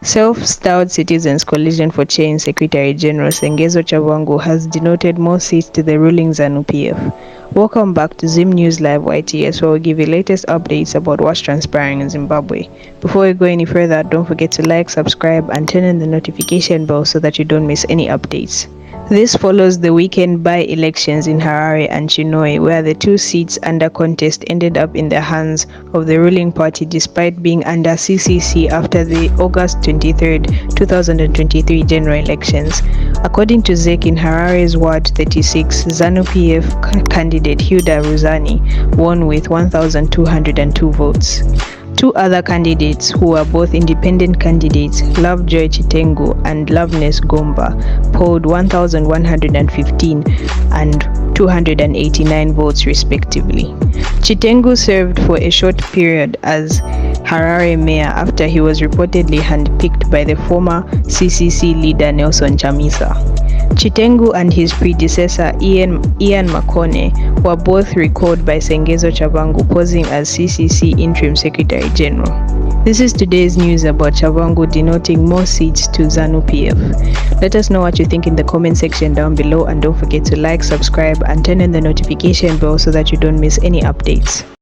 Self-styled Citizens Coalition for Change Secretary General Sengezo Tshabangu has denoted more seats to the ruling Zanu PF. Welcome back to Zim News Live YTS, where we give you latest updates about what's transpiring in Zimbabwe. Before we go any further, don't forget to like, subscribe, and turn on the notification bell so that you don't miss any updates. This follows the weekend by-elections in Harare and Chinhoyi, where the two seats under contest ended up in the hands of the ruling party despite being under CCC after the August 23, 2023 general elections. According to ZEC in Harare's Ward 36, Zanu PF candidate Hilda Ruzani won with 1,202 votes. Two other candidates, who were both independent candidates, Lovejoy Chitengu and Loveness Gomba, polled 1,115 and 289 votes respectively. Chitengu served for a short period as Harare mayor after he was reportedly handpicked by the former CCC leader Nelson Chamisa. Chitengu and his predecessor Ian Makone were both recalled by Sengezo Tshabangu, posing as CCC Interim Secretary General. This is today's news about Tshabangu denoting more seats to Zanu PF. Let us know what you think in the comment section down below, and don't forget to like, subscribe, and turn on the notification bell so that you don't miss any updates.